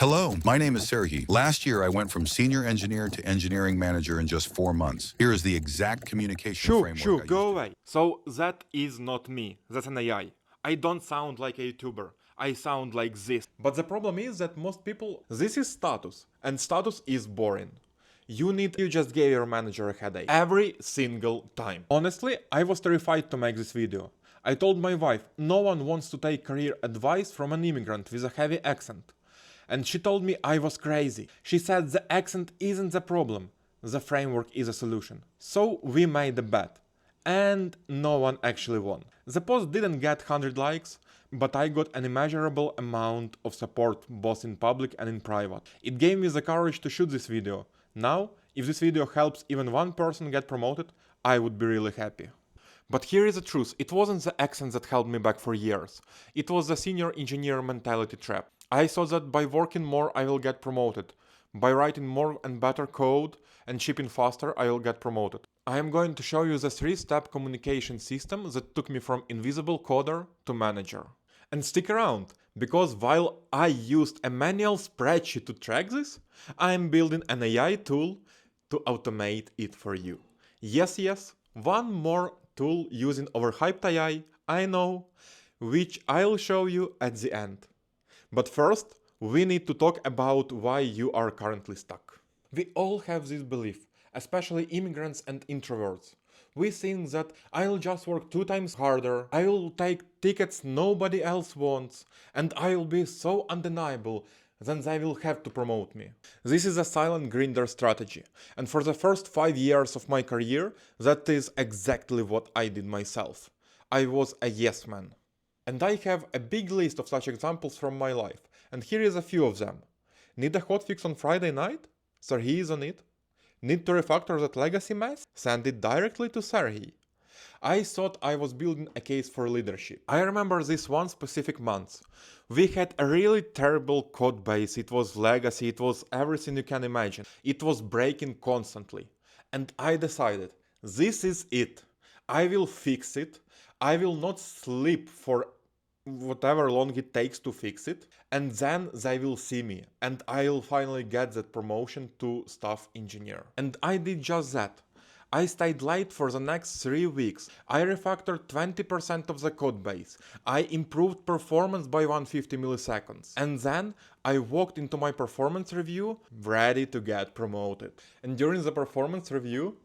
Hello, my name is Serhii. Last year, I went from senior engineer to engineering manager in just 4 months. Here is the exact communication framework I Go used. away. So that is not me. That's an AI. I don't sound like a YouTuber. I sound like this. But the problem is that most people, this is status, and status is boring. You just gave your manager a headache every single time. Honestly, I was terrified to make this video. I told my wife, no one wants to take career advice from an immigrant with a heavy accent. And she told me I was crazy. She said the accent isn't the problem, the framework is a solution. So we made a bet. And no one actually won. The post didn't get 100 likes, but I got an immeasurable amount of support both in public and in private. It gave me the courage to shoot this video. Now, if this video helps even one person get promoted, I would be really happy. But here is the truth, it wasn't the accent that held me back for years. It was the senior engineer mentality trap. I thought that by working more I will get promoted. By writing more and better code and shipping faster I will get promoted. I am going to show you the 3-step communication system that took me from invisible coder to manager. And stick around, because while I used a manual spreadsheet to track this, I am building an AI tool to automate it for you. Yes, one more tool using overhyped AI, I know, which I'll show you at the end. But first, we need to talk about why you are currently stuck. We all have this belief, especially immigrants and introverts. We think that I'll just work 2 times harder, I'll take tickets nobody else wants, and I'll be so undeniable, then they will have to promote me. This is a silent grinder strategy, and for the first 5 years of my career, that is exactly what I did myself. I was a yes man. And I have a big list of such examples from my life, and here is a few of them. Need a hotfix on Friday night? Serhii is on it. Need to refactor that legacy mess? Send it directly to Serhii. I thought I was building a case for leadership. I remember this one specific month. We had a really terrible code base, it was legacy, it was everything you can imagine. It was breaking constantly. And I decided, this is it. I will fix it. I will not sleep for whatever long it takes to fix it, and then they will see me, and I'll finally get that promotion to staff engineer. And I did just that. I stayed late for the next 3 weeks. I refactored 20% of the code base. I improved performance by 150 milliseconds. And then I walked into my performance review ready to get promoted. And during the performance review,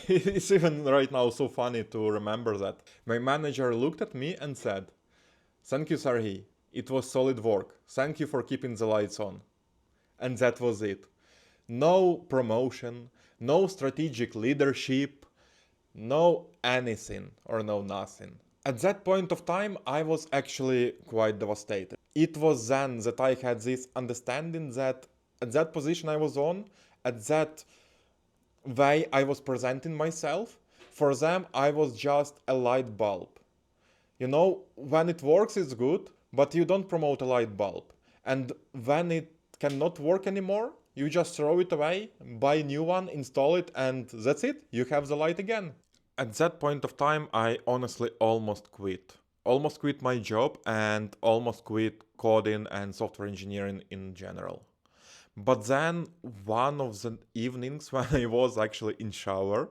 it's even right now so funny to remember that. My manager looked at me and said, "Thank you, Serhii. It was solid work. Thank you for keeping the lights on." And that was it. No promotion, no strategic leadership, no anything or no nothing. At that point of time, I was actually quite devastated. It was then that I had this understanding that at that position I was on, at that way I was presenting myself, for them I was just a light bulb. You know, when it works it's good, but you don't promote a light bulb. And when it cannot work anymore, you just throw it away, buy a new one, install it, and that's it, you have the light again. At that point of time, I honestly almost quit. Almost quit my job and almost quit coding and software engineering in general. But then one of the evenings when I was actually in shower,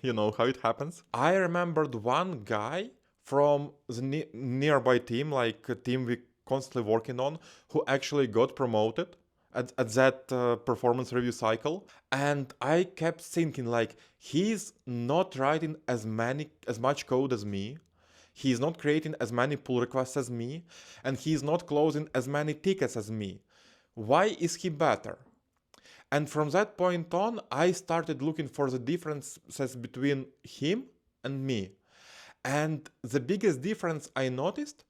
you know how it happens, I remembered one guy from the nearby team, like a team we constantly working on, who actually got promoted at that performance review cycle. And I kept thinking, like, he's not writing as much code as me, he's not creating as many pull requests as me, and he's not closing as many tickets as me. Why is he better? And from that point on, I started looking for the differences between him and me. And the biggest difference I noticed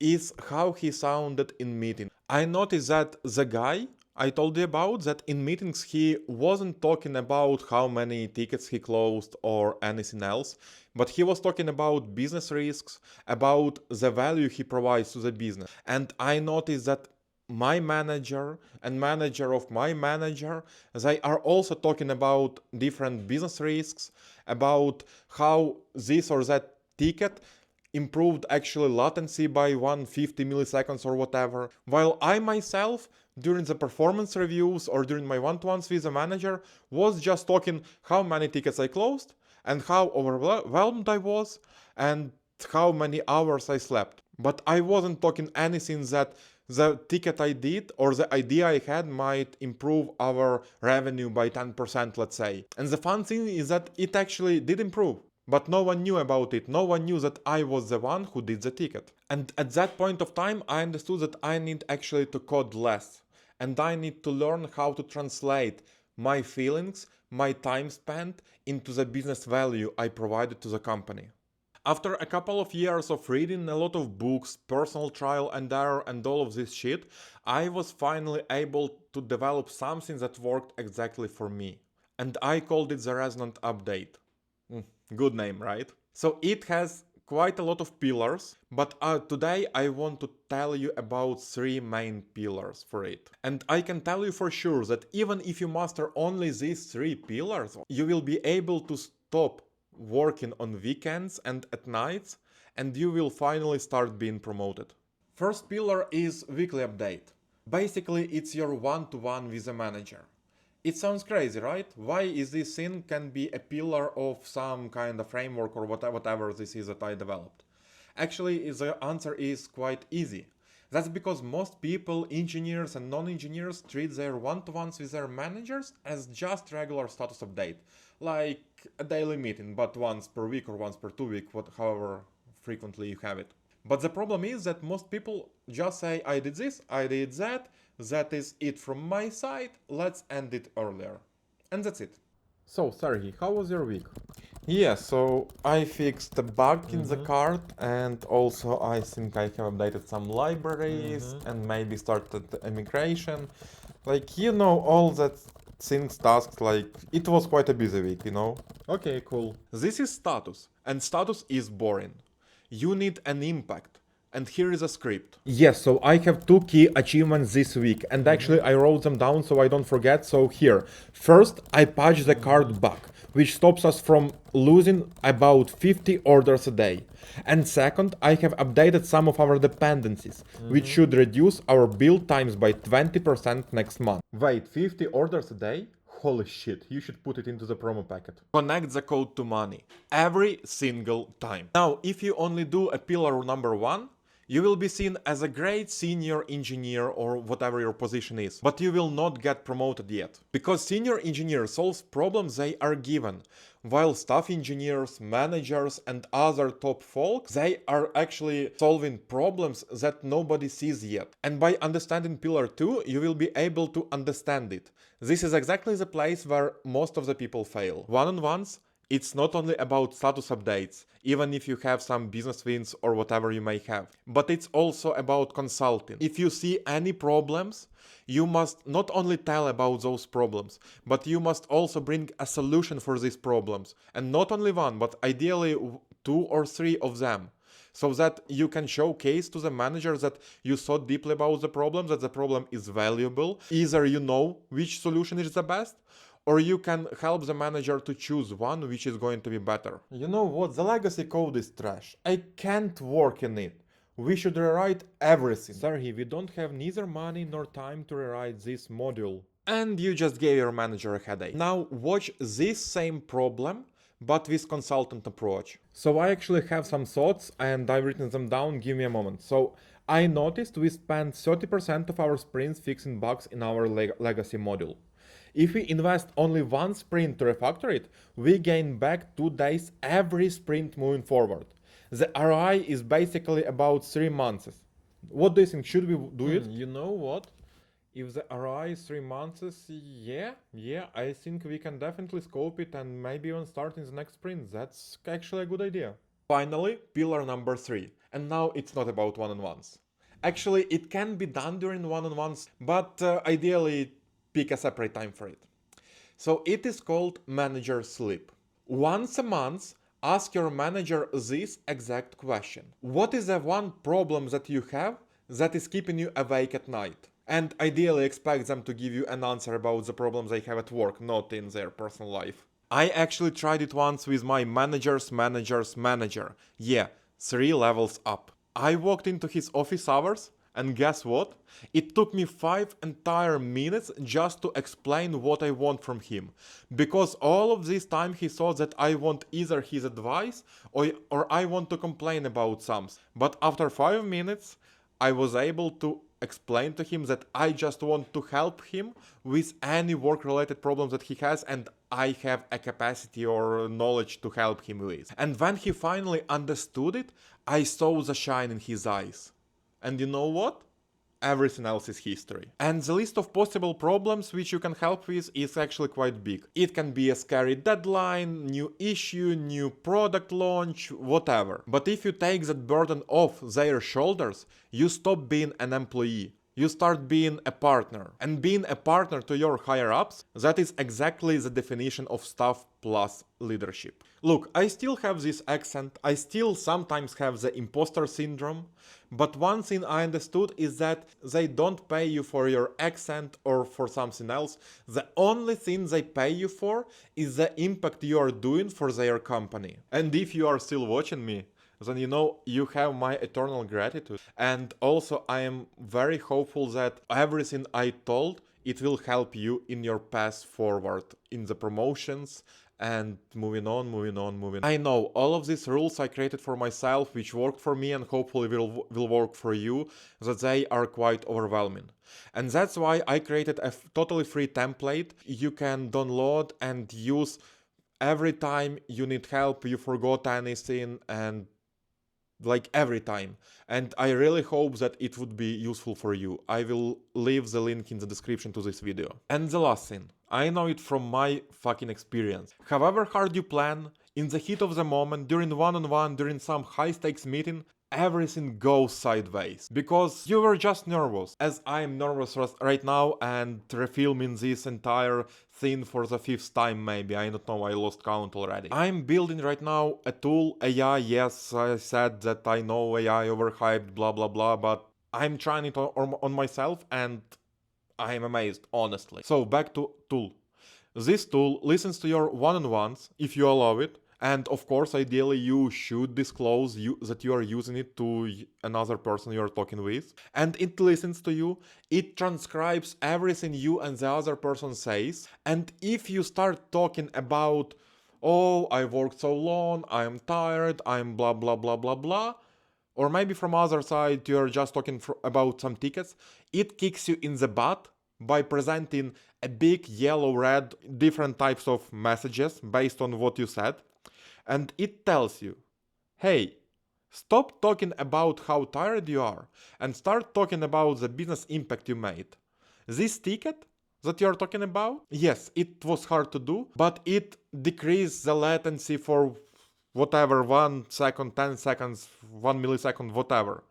is how he sounded in meetings. I noticed that the guy I told you about, that in meetings he wasn't talking about how many tickets he closed or anything else, but he was talking about business risks, about the value he provides to the business. And I noticed that my manager and manager of my manager, they are also talking about different business risks, about how this or that ticket improved actually latency by 150 milliseconds or whatever, while I myself during the performance reviews or during my one-to-ones with the manager was just talking how many tickets I closed and how overwhelmed I was and how many hours I slept. But I wasn't talking anything that the ticket I did or the idea I had might improve our revenue by 10%, let's say. And the fun thing is that it actually did improve. But no one knew about it. No one knew that I was the one who did the ticket. And at that point of time, I understood that I need actually to code less. And I need to learn how to translate my feelings, my time spent into the business value I provided to the company. After a couple of years of reading a lot of books, personal trial and error and all of this shit, I was finally able to develop something that worked exactly for me. And I called it the Resonant Update. Good name, right? So it has quite a lot of pillars, but today I want to tell you about 3 main pillars for it. And I can tell you for sure that even if you master only these 3 pillars, you will be able to stop working on weekends and at nights, and you will finally start being promoted. First pillar is weekly update. Basically, it's your one-to-one with a manager. It sounds crazy, right? Why is this thing can be a pillar of some kind of framework or whatever this is that I developed? Actually, the answer is quite easy. That's because most people, engineers and non-engineers, treat their one-to-ones with their managers as just regular status update, like a daily meeting, but once per week or once per 2 weeks, however frequently you have it. But the problem is that most people just say, I did this, I did that is it from my side, let's end it earlier. And that's it. So, Serhii, how was your week? Yeah, so I fixed a bug in the card, and also I think I have updated some libraries and maybe started a migration. Like, all that things, tasks, like, it was quite a busy week, Okay, cool. This is status, and status is boring. You need an impact. And here is a script. Yes, so I have 2 key achievements this week, and actually I wrote them down so I don't forget. So here, first I patched the card bug, which stops us from losing about 50 orders a day. And second, I have updated some of our dependencies, which should reduce our build times by 20% next month. Wait, 50 orders a day? Holy shit, you should put it into the promo packet. Connect the code to money every single time. Now, if you only do a pillar number 1, you will be seen as a great senior engineer or whatever your position is, but you will not get promoted yet. Because senior engineer solves problems they are given, while staff engineers, managers and other top folks, they are actually solving problems that nobody sees yet. And by understanding pillar 2, you will be able to understand it. This is exactly the place where most of the people fail. One-on-ones, it's not only about status updates, even if you have some business wins or whatever you may have, but it's also about consulting. If you see any problems, you must not only tell about those problems, but you must also bring a solution for these problems. And not only one, but ideally 2 or 3 of them. So that you can showcase to the manager that you thought deeply about the problem, that the problem is valuable. Either you know which solution is the best, or you can help the manager to choose one which is going to be better. You know what? The legacy code is trash. I can't work in it. We should rewrite everything. Sorry, we don't have neither money nor time to rewrite this module. And you just gave your manager a headache. Now watch this same problem, but with consultant approach. So I actually have some thoughts and I've written them down. Give me a moment. So I noticed we spend 30% of our sprints fixing bugs in our legacy module. If we invest only 1 sprint to refactor it, we gain back 2 days every sprint moving forward. The ROI is basically about 3 months. What do you think? Should we do it? You know what? If the ROI is 3 months, yeah, I think we can definitely scope it and maybe even start in the next sprint. That's actually a good idea. Finally, pillar number 3. And now it's not about one-on-ones. Actually, it can be done during one-on-ones, but ideally pick a separate time for it. So it is called manager sleep. Once a month, ask your manager this exact question. What is the one problem that you have that is keeping you awake at night? And ideally expect them to give you an answer about the problems they have at work, not in their personal life. I actually tried it once with my manager's manager's manager. Yeah, 3 levels up. I walked into his office hours, and guess what? It took me 5 entire minutes just to explain what I want from him. Because all of this time he thought that I want either his advice or I want to complain about something. But after 5 minutes, I was able to explain to him that I just want to help him with any work-related problems that he has, and I have a capacity or knowledge to help him with. And when he finally understood it, I saw the shine in his eyes. And you know what? Everything else is history. And the list of possible problems which you can help with is actually quite big. It can be a scary deadline, new issue, new product launch, whatever. But if you take that burden off their shoulders, you stop being an employee. You start being a partner. And being a partner to your higher-ups, that is exactly the definition of staff plus leadership. Look, I still have this accent, I still sometimes have the imposter syndrome, but one thing I understood is that they don't pay you for your accent or for something else. The only thing they pay you for is the impact you are doing for their company. And if you are still watching me, then you know you have my eternal gratitude. And also I am very hopeful that everything I told, it will help you in your path forward, in the promotions, and moving on. I know all of these rules I created for myself, which worked for me and hopefully will work for you, that they are quite overwhelming. And that's why I created a totally free template you can download and use every time you need help, you forgot anything, and like every time. And I really hope that it would be useful for you. I will leave the link in the description to this video. And the last thing, I know it from my fucking experience. However hard you plan, in the heat of the moment, during one-on-one, during some high-stakes meeting, everything goes sideways. Because you were just nervous. As I'm nervous right now and refilming this entire thing for the 5th time maybe, I don't know, I lost count already. I'm building right now a tool, AI, yes, I said that I know AI overhyped, blah blah blah, but I'm trying it on myself and I'm amazed, honestly. So back to tool. This tool listens to your one-on-ones, if you allow it, and of course, ideally, you should disclose that you are using it to another person you are talking with. And it listens to you, it transcribes everything you and the other person says. And if you start talking about, oh, I worked so long, I'm tired, I'm blah, blah, blah, blah, blah, or maybe from other side, you're just talking about some tickets, it kicks you in the butt by presenting a big yellow, red, different types of messages based on what you said. And it tells you, hey, stop talking about how tired you are and start talking about the business impact you made. This ticket that you're talking about, yes, it was hard to do, but it decreased the latency for whatever, 1 second, 10 seconds, 1 millisecond, whatever.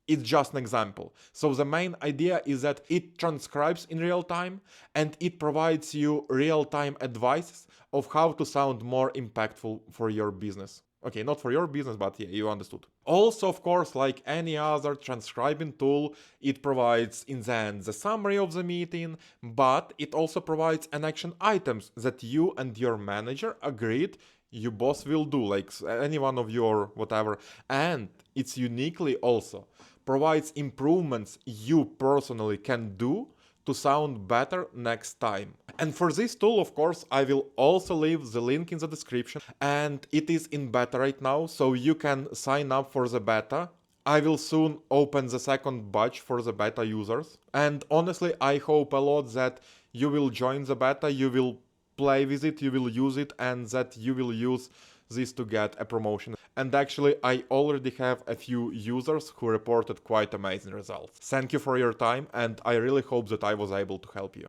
It's just an example. So the main idea is that it transcribes in real time and it provides you real-time advice of how to sound more impactful for your business. Okay, not for your business, but yeah, you understood. Also, of course, like any other transcribing tool, it provides in the end the summary of the meeting, but it also provides an action items that you and your manager agreed you both will do, like any one of you or whatever. And it's uniquely also provides improvements you personally can do to sound better next time. And for this tool, of course, I will also leave the link in the description, and it is in beta right now, so you can sign up for the beta. I will soon open the second batch for the beta users. And honestly, I hope a lot that you will join the beta, you will play with it, you will use it, and that you will use this to get a promotion. And actually, I already have a few users who reported quite amazing results. Thank you for your time, and I really hope that I was able to help you.